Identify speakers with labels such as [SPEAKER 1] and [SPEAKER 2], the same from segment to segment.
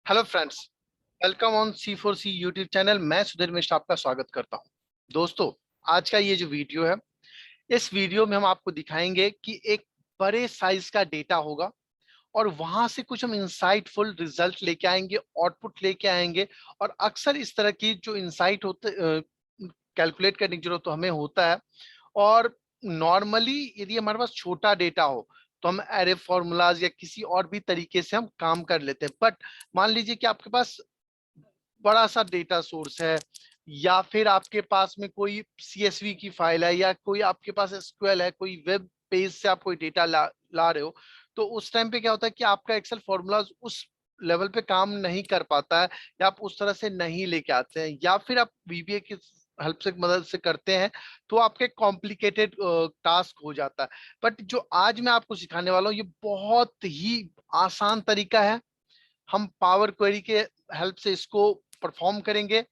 [SPEAKER 1] Hello friends, welcome on C4C YouTube channel. मैं सुधीर मिश्र आपका स्वागत करता हूं। दोस्तों, आज का ये जो वीडियो है, इस वीडियो में हम आपको दिखाएंगे कि एक बड़े साइज का डेटा होगा और वहां से कुछ हम इंसाइटफुल रिजल्ट लेके आएंगे, आउटपुट लेके आएंगे। और अक्सर इस तरह की जो इंसाइट होते कैलकुलेट करने की जरूरत तो हमें होता है। और नॉर्मली यदि हमारे पास छोटा डेटा हो तो हम एरे फॉर्मूलाज या किसी और भी तरीके से हम काम कर लेते हैं। बट मान लीजिए कि आपके पास बड़ा सा डेटा सोर्स है, या फिर आपके पास में कोई CSV की फाइल है, या कोई आपके पास SQL है, कोई वेब पेज से आप कोई डेटा ला रहे हो। तो उस टाइम पे क्या होता है कि आपका एक्सेल फॉर्मूला उस लेवल पे काम नहीं कर पाता है, या आप उस तरह से नहीं लेके आते हैं, या फिर आप VBA की हेल्प से मदद से करते हैं, तो आपके कॉम्प्लिकेटेड टास्क हो जाता है। बट जो आज मैं आपको सिखाने वाला हूँ, ये बहुत ही आसान तरीका है। हम पावर क्वेरी के हेल्प से इसको परफॉर्म करेंगे।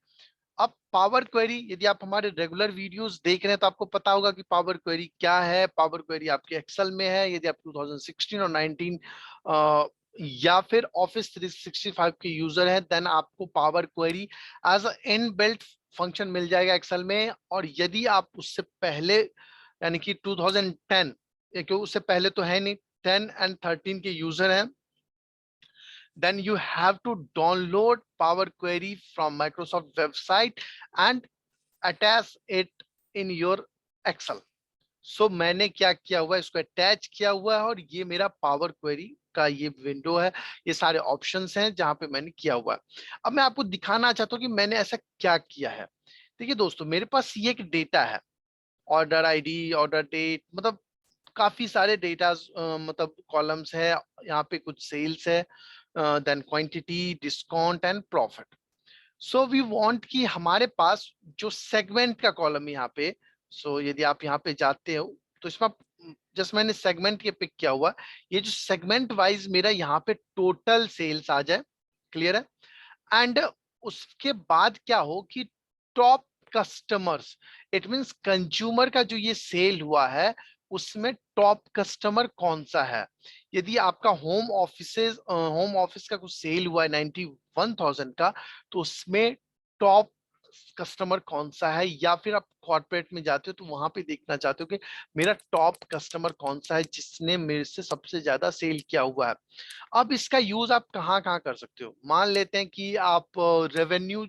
[SPEAKER 1] अब पावर क्वेरी, यदि आप हमारे रेगुलर वीडियोस देख रहे हैं तो आपको पता होगा कि पावर क्वेरी क्या है। पावर क्वेरी आपके एक्सेल में है। यदि आप 2016 और 19 या फिर ऑफिस 365 के यूजर हैं, देन आपको power query as a inbuilt function मिल जाएगा एक्सेल में। और यदि आप उससे पहले, यानी कि 2010, क्योंकि उससे पहले तो है नहीं, 10 एंड 13 के यूजर हैं, then you have to download Power Query from Microsoft website and attach it in your Excel. सो मैंने क्या किया हुआ है, इसको अटैच किया हुआ है, और ये मेरा पावर क्वेरी का ये विंडो है। ये सारे ऑप्शंस हैं जहां पे मैंने किया हुआ है। अब मैं आपको दिखाना चाहता हूँ कि मैंने ऐसा क्या किया है। देखिए दोस्तों, मेरे पास ये एक डेटा है, ऑर्डर आईडी, ऑर्डर डेट, मतलब काफी सारे डेटा, मतलब कॉलम्स है। यहाँ पे कुछ सेल्स है, then quantity, discount and profit. So we want कि हमारे पास जो सेगमेंट का कॉलम यहाँ पे, यदि आप यहाँ पे जाते हो तो इसमें जस्ट मैंने सेगमेंट ये पिक किया हुआ, ये जो सेगमेंट वाइज मेरा यहाँ पे टोटल सेल्स आ जाए। क्लियर है? एंड उसके बाद क्या हो कि top customers, it means consumer का जो ये सेल हुआ है, उसमें टॉप कस्टमर कौन सा है। यदि आपका होम ऑफिस का कुछ सेल हुआ है 91,000 का, तो उसमें टॉप कस्टमर कौन सा है। या फिर आप कॉर्पोरेट में जाते हो तो वहां पे देखना चाहते हो कि मेरा टॉप कस्टमर कौन सा है जिसने मेरे से सबसे ज्यादा सेल किया हुआ है। अब इसका यूज आप कहाँ कहाँ कर सकते हो। मान लेते हैं कि आप रेवेन्यू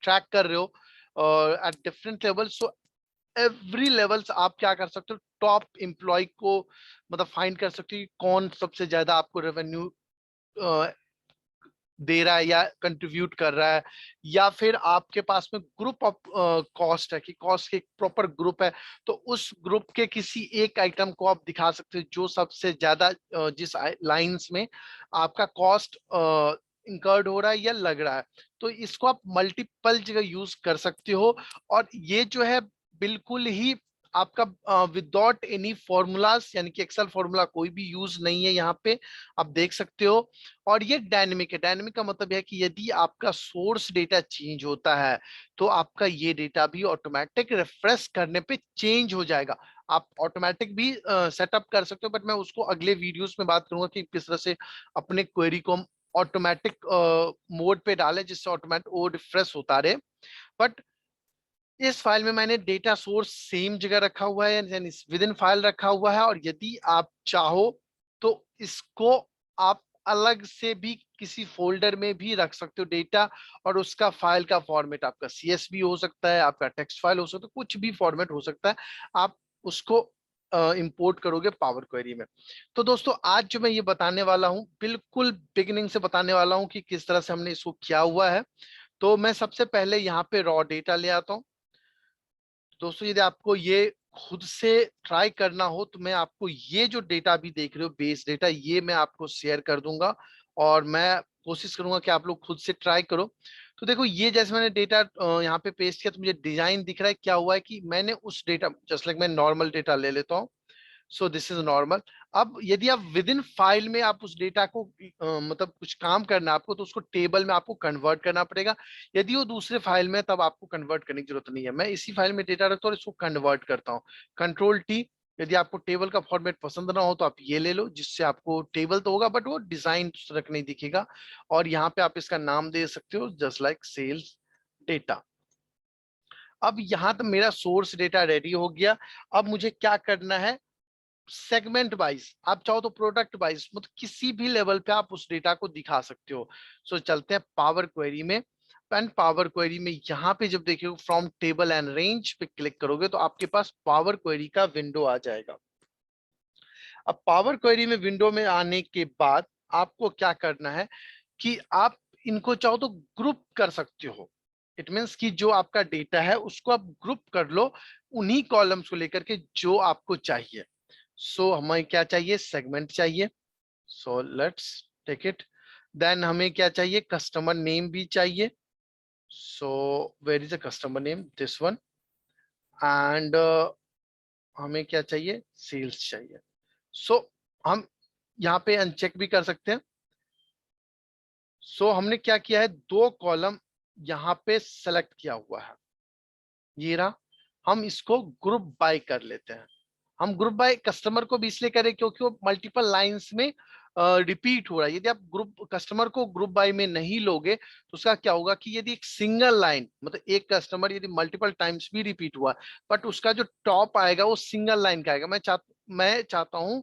[SPEAKER 1] ट्रैक कर रहे हो at different level. So every levels आप क्या कर सकते हो, टॉप एम्प्लॉय को मतलब फाइंड कर सकते हो कि कौन सबसे ज्यादा आपको रेवेन्यू दे रहा है या कंट्रीब्यूट कर रहा है। या फिर आपके पास में ग्रुप ऑफ कॉस्ट है, कि कॉस्ट के एक प्रॉपर ग्रुप है, तो उस ग्रुप के किसी एक आइटम को आप दिखा सकते हो जो सबसे ज्यादा जिस लाइंस में आपका कॉस्ट इंकर्ड हो रहा है या लग रहा है। तो इसको आप मल्टीपल जगह यूज कर सकते हो। और ये जो है बिल्कुल ही आपका विदाउट एनी फॉर्मूलाज, यानी कि एक्सेल फॉर्मूला कोई भी यूज नहीं है यहाँ पे, आप देख सकते हो। और ये डायनेमिक है। डायनेमिक का मतलब है कि यदि आपका सोर्स डेटा चेंज होता है तो आपका ये डेटा भी ऑटोमेटिक रिफ्रेश करने पे चेंज हो जाएगा। आप ऑटोमेटिक भी सेटअप कर सकते हो, बट मैं उसको अगले वीडियोस में बात करूंगा कि किस तरह से अपने क्वेरी को हम ऑटोमेटिक मोड पे डालें जिससे ऑटोमेटिक वो रिफ्रेश होता रहे। बट इस फाइल में मैंने डेटा सोर्स सेम जगह रखा हुआ है, यानी विद इन फाइल रखा हुआ है। और यदि आप चाहो तो इसको आप अलग से भी किसी फोल्डर में भी रख सकते हो डेटा। और उसका फाइल का फॉर्मेट आपका CSV हो सकता है, आपका टेक्स्ट फाइल हो सकता है, कुछ भी फॉर्मेट हो सकता है। आप उसको इंपोर्ट करोगे पावर क्वेरी में। तो दोस्तों, आज जो मैं ये बताने वाला हूँ, बिल्कुल बिगिनिंग से बताने वाला हूँ कि किस तरह से हमने इसको किया हुआ है। तो मैं सबसे पहले यहाँ पे रॉ डेटा ले आता हूँ। दोस्तों, यदि आपको ये खुद से ट्राई करना हो तो मैं आपको ये जो डेटा भी देख रहे हो, बेस डेटा, ये मैं आपको शेयर कर दूंगा। और मैं कोशिश करूंगा कि आप लोग खुद से ट्राई करो। तो देखो, ये जैसे मैंने डेटा यहाँ पे पेस्ट किया तो मुझे डिजाइन दिख रहा है। क्या हुआ है कि मैंने उस डेटा, जस्ट लाइक मैं नॉर्मल डेटा ले लेता हूँ। So this is normal. अब यदि आप विद इन फाइल में आप उस डेटा को मतलब कुछ काम करना है आपको, तो उसको टेबल में आपको कन्वर्ट करना पड़ेगा। यदि वो दूसरे फाइल में, तब आपको कन्वर्ट करने की जरूरत नहीं है। मैं इसी फाइल में डेटा रखता हूँ और इसको कन्वर्ट करता हूँ। कंट्रोल T, यदि आपको टेबल का फॉर्मेट पसंद ना हो तो आप ये ले लो, जिससे आपको टेबल तो होगा बट वो डिजाइन उस तरह का नहीं दिखेगा। और यहाँ पे आप इसका नाम दे सकते हो जस्ट लाइक सेल्स डेटा। अब यहाँ तक मेरा सोर्स डेटा रेडी हो गया। अब मुझे क्या करना है, सेगमेंट वाइज, आप चाहो तो प्रोडक्ट वाइज, मतलब किसी भी लेवल पे आप उस डेटा को दिखा सकते हो। सो चलते हैं पावर क्वेरी में। एंड पावर क्वेरी में यहाँ पे जब देखिए फ्रॉम टेबल एंड रेंज पे क्लिक करोगे तो आपके पास पावर क्वेरी का विंडो आ जाएगा। अब पावर क्वेरी में विंडो में आने के बाद आपको क्या करना है कि आप इनको चाहो तो ग्रुप कर सकते हो। इट मीन्स कि जो आपका डेटा है उसको आप ग्रुप कर लो उन्हीं कॉलम्स को लेकर के जो आपको चाहिए। सो हमें क्या चाहिए, सेगमेंट चाहिए। So let's take it. Then हमें क्या चाहिए, कस्टमर नेम भी चाहिए। So where is the customer name, this one. And हमें क्या चाहिए, सेल्स चाहिए। सो हम यहाँ पे अनचेक भी कर सकते हैं। सो हमने क्या किया है, दो कॉलम यहाँ पे सेलेक्ट किया हुआ है, ये रहा। हम इसको ग्रुप बाय कर लेते हैं। हम ग्रुप बाय कस्टमर को भी इसलिए करें क्योंकि वो मल्टीपल लाइंस में रिपीट हो रहा है। यदि आप ग्रुप कस्टमर को ग्रुप बाय में नहीं लोगे तो उसका क्या होगा कि यदि एक सिंगल लाइन, मतलब एक कस्टमर यदि मल्टीपल टाइम्स भी रिपीट हुआ बट उसका जो टॉप आएगा वो सिंगल लाइन का आएगा। मैं चाहता हूं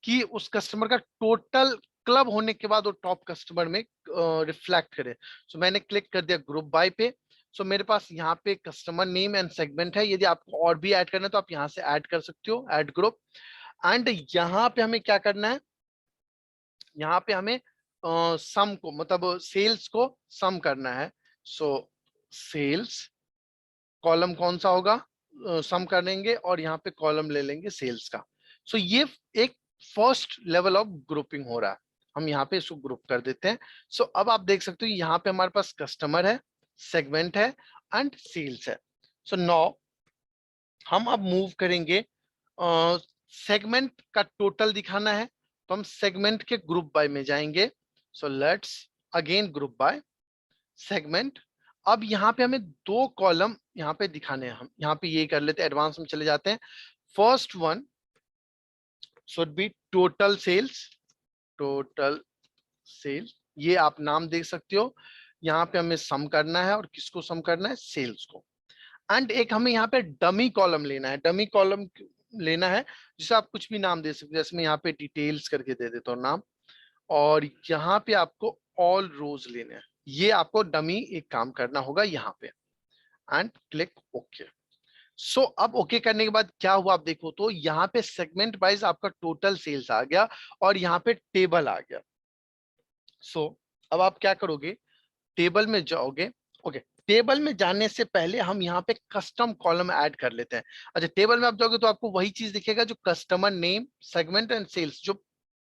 [SPEAKER 1] कि उस कस्टमर का टोटल क्लब होने के बाद वो टॉप कस्टमर में रिफ्लेक्ट करे। सो मैंने क्लिक कर दिया ग्रुप बाय पे। सो मेरे पास यहाँ पे कस्टमर नेम एंड सेगमेंट है। यदि आपको और भी ऐड करना है तो आप यहाँ से ऐड कर सकते हो, ऐड ग्रुप। एंड यहाँ पे हमें क्या करना है, यहाँ पे हमें सम को, मतलब सेल्स को सम करना है। सो सेल्स कॉलम कौन सा होगा, सम कर लेंगे और यहाँ पे कॉलम ले लेंगे सेल्स का। सो ये एक फर्स्ट लेवल ऑफ ग्रुपिंग हो रहा है। हम यहाँ पे इसको ग्रुप कर देते हैं। सो अब आप देख सकते हो यहाँ पे हमारे पास कस्टमर है, सेगमेंट है एंड सेल्स है। सो नाउ हम अब मूव करेंगे, सेगमेंट का टोटल दिखाना है तो हम सेगमेंट के ग्रुप बाय में जाएंगे। So let's again group by segment. अब यहाँ पे हमें दो कॉलम यहाँ पे दिखाने हैं। हम यहाँ पे ये कर लेते हैं, एडवांस में चले जाते हैं। First one should be total sales, total sale, ये आप नाम देख सकते हो। यहाँ पे हमें सम करना है, और किसको सम करना है, सेल्स को। एंड एक हमें यहाँ पे डमी कॉलम लेना है, डमी कॉलम लेना है जिसे आप कुछ भी नाम दे सकते हैं। जैसे मैं यहाँ पे डिटेल्स करके दे देता हूँ नाम, और यहाँ पे आपको ऑल रोज लेने हैं। ये आपको डमी एक काम करना होगा यहाँ पे। And click okay. सो अब ओके करने के बाद क्या हुआ, आप देखो तो यहाँ पे सेगमेंट वाइज आपका टोटल सेल्स आ गया और यहाँ पे टेबल आ गया। सो अब आप क्या करोगे, टेबल में जाओगे। ओके, टेबल में जाने से पहले हम यहाँ पे कस्टम कॉलम ऐड कर लेते हैं। अच्छा, टेबल में आप जाओगे तो आपको वही चीज दिखेगा जो customer name, segment and sales, जो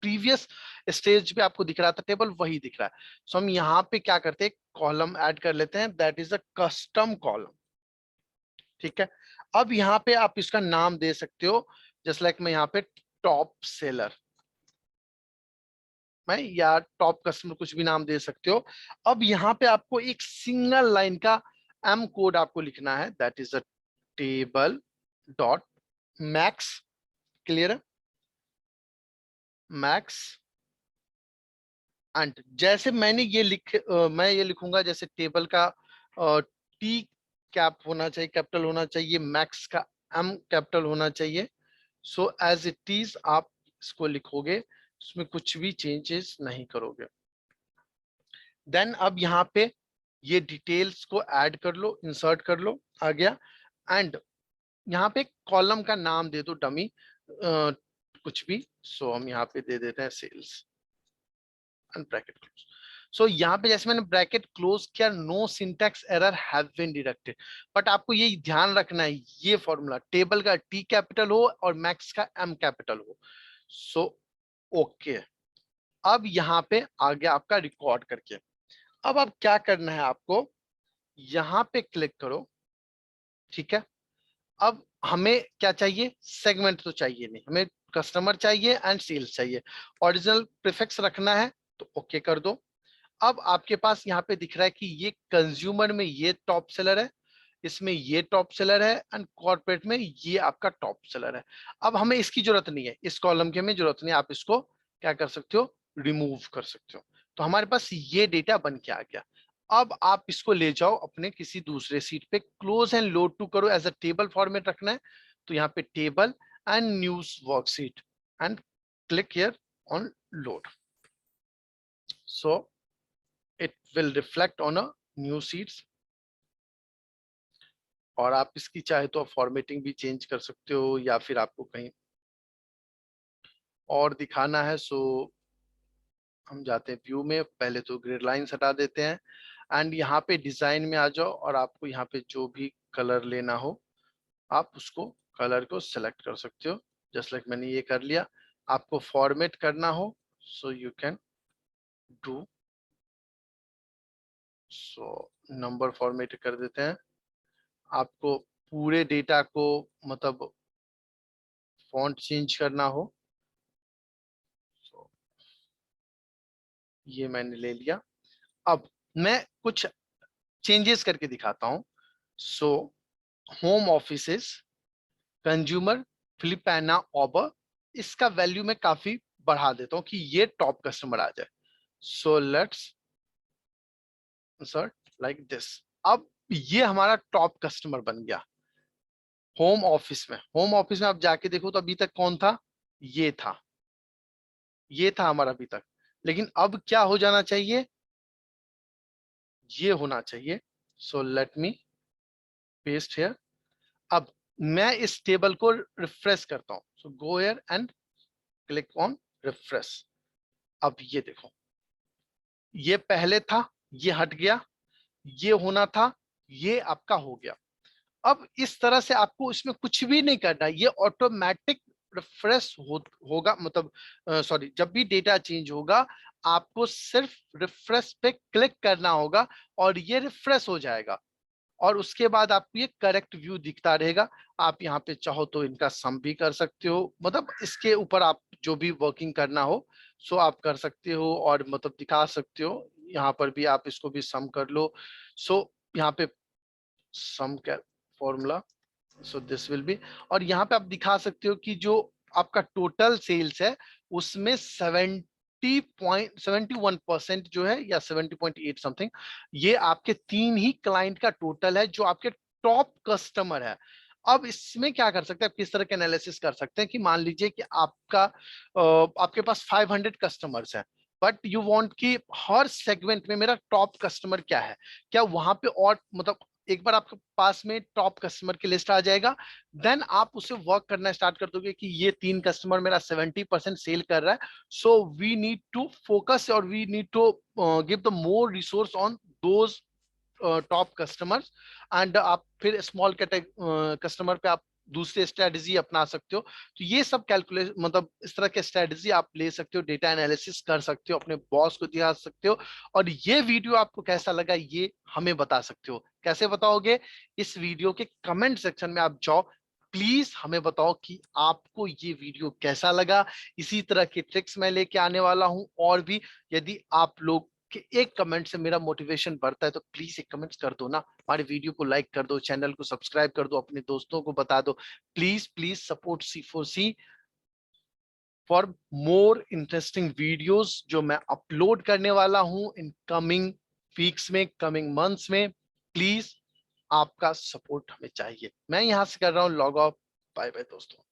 [SPEAKER 1] प्रीवियस स्टेज पे आपको दिख रहा था टेबल, वही दिख रहा है। सो हम यहाँ पे क्या करते हैं, कॉलम ऐड कर लेते हैं, that is a custom column. ठीक है, अब यहाँ पे आप इसका नाम दे सकते हो, जस्ट लाइक मैं यहाँ पे टॉप सेलर, मैं या टॉप कस्टमर, कुछ भी नाम दे सकते हो। अब यहाँ पे आपको एक सिंगल लाइन का एम कोड आपको लिखना है, that is a table dot max, clear है, मैक्स। एंड जैसे मैंने ये मैं ये लिखूंगा, जैसे टेबल का टी कैप होना चाहिए, कैपिटल होना चाहिए, मैक्स का एम कैपिटल होना चाहिए। सो एज इट इज आप इसको लिखोगे, उसमें कुछ भी चेंजेस नहीं करोगे। देन अब यहाँ पे ये डिटेल्स को ऐड कर लो, इंसर्ट कर लो, आ गया। एंड यहाँ पे कॉलम का नाम दे दो डमी, कुछ भी। सो हम यहाँ पे दे देते हैं sales and bracket close. So यहाँ पे जैसे मैंने ब्रैकेट क्लोज किया, no syntax error have been detected. But आपको ये ध्यान रखना है, ये फॉर्मूला टेबल का टी कैपिटल हो और मैक्स का एम कैपिटल हो। सो ओके, अब यहाँ पे आ गया आपका रिकॉर्ड करके। अब आप क्या करना है, आपको यहाँ पे क्लिक करो। ठीक है, अब हमें क्या चाहिए, सेगमेंट तो चाहिए नहीं, हमें कस्टमर चाहिए एंड सेल्स चाहिए। ओरिजिनल प्रीफिक्स रखना है तो ओके कर दो। अब आपके पास यहाँ पे दिख रहा है कि ये कंज्यूमर में ये टॉप सेलर है, इसमें ये टॉप सेलर है एंड कॉर्पोरेट में ये आपका टॉप सेलर है। अब हमें इसकी जरूरत नहीं है, इस कॉलम की हमें जरूरत नहीं है, आप इसको क्या कर सकते हो, रिमूव कर सकते हो। तो हमारे पास ये डेटा बन के आ गया। अब आप इसको ले जाओ अपने किसी दूसरे सीट पे, क्लोज एंड लोड टू करो, एज अ टेबल फॉर्मेट रखना है। तो यहाँ पे table and news worksheet and click here on load, so it will reflect on a new seats. और आप इसकी चाहे तो फॉर्मेटिंग भी चेंज कर सकते हो, या फिर आपको कहीं और दिखाना है, सो हम जाते हैं व्यू में, पहले तो ग्रिड लाइंस हटा देते हैं एंड यहाँ पे डिजाइन में आ जाओ और आपको यहाँ पे जो भी कलर लेना हो आप उसको कलर को सेलेक्ट कर सकते हो। जस्ट लाइक मैंने ये कर लिया। आपको फॉर्मेट करना हो so you can do, so number format कर देते हैं। आपको पूरे डेटा को मतलब फॉन्ट चेंज करना हो, so, ये मैंने ले लिया। अब मैं कुछ चेंजेस करके दिखाता हूं। सो होम ऑफिसेस कंज्यूमर फिलिपाना ऑबर, इसका वैल्यू मैं काफी बढ़ा देता हूं कि ये टॉप कस्टमर आ जाए। So let's insert like this. अब ये हमारा टॉप कस्टमर बन गया। होम ऑफिस में आप जाके देखो तो अभी तक कौन था, ये था, ये था हमारा अभी तक। लेकिन अब क्या हो जाना चाहिए, ये होना चाहिए। So let me paste here. अब मैं इस टेबल को रिफ्रेश करता हूं, so go here and click on refresh. अब ये देखो, ये पहले था, ये हट गया, ये होना था, ये आपका हो गया। अब इस तरह से आपको इसमें कुछ भी नहीं करना, ये ऑटोमेटिक रिफ्रेश होगा, मतलब सॉरी, जब भी डेटा चेंज होगा आपको सिर्फ रिफ्रेश पे क्लिक करना होगा और ये रिफ्रेश हो जाएगा। और उसके बाद आपको ये करेक्ट व्यू दिखता रहेगा। आप यहाँ पे चाहो तो इनका सम भी कर सकते हो, मतलब इसके ऊपर आप जो भी वर्किंग करना हो सो आप कर सकते हो और मतलब दिखा सकते हो। यहाँ पर भी आप इसको भी सम कर लो। सो यहाँ पे सम का formula, so this will be, और यहाँ पे आप दिखा सकते हो कि जो आपका टोटल सेल्स है उसमें 70.71% जो है, या 70.8 समथिंग, ये आपके 3 ही क्लाइंट का टोटल है जो आपके टॉप कस्टमर है। अब इसमें क्या कर सकते हैं, आप किस तरह के एनालिसिस कर सकते हैं कि मान लीजिए कि आपके पास 500 कस्टमर्स हैं, बट यू वांट कि हर सेगमेंट में मेरा टॉप कस्टमर क्या है, क्या वहां पे और मतलब एक बार आपके पास में टॉप कस्टमर की लिस्ट आ जाएगा, देन आप उसे वर्क करना स्टार्ट कर दोगे कि ये 3 कस्टमर मेरा 70% सेल कर रहा है, so we need to focus और we need to give the more resource on those top customers. And आप फिर स्मॉल कस्टमर पे आप दूसरे स्ट्रेटजी अपना सकते हो। तो ये सब कैलकुलेट मतलब इस तरह के स्ट्रेटजी आप ले सकते हो, डेटा एनालिसिस कर सकते हो, अपने बॉस को दिखा सकते हो। और ये वीडियो आपको कैसा लगा ये हमें बता सकते हो। कैसे बताओगे, इस वीडियो के कमेंट सेक्शन में आप जाओ, प्लीज हमें बताओ कि आपको ये वीडियो कैसा लगा। इसी तरह के ट्रिक्स मैं लेके आने वाला हूं और भी। यदि आप लोग कि एक कमेंट से मेरा मोटिवेशन बढ़ता है तो प्लीज एक कमेंट कर दो ना, हमारे वीडियो को लाइक कर दो, चैनल को सब्सक्राइब कर दो, अपने दोस्तों को बता दो। Please please support C4C for more interesting videos जो मैं अपलोड करने वाला हूं इन कमिंग वीक्स में, कमिंग मंथ्स में। प्लीज आपका सपोर्ट हमें चाहिए। मैं यहां से कर रहा हूं लॉग ऑफ। बाय बाय दोस्तों।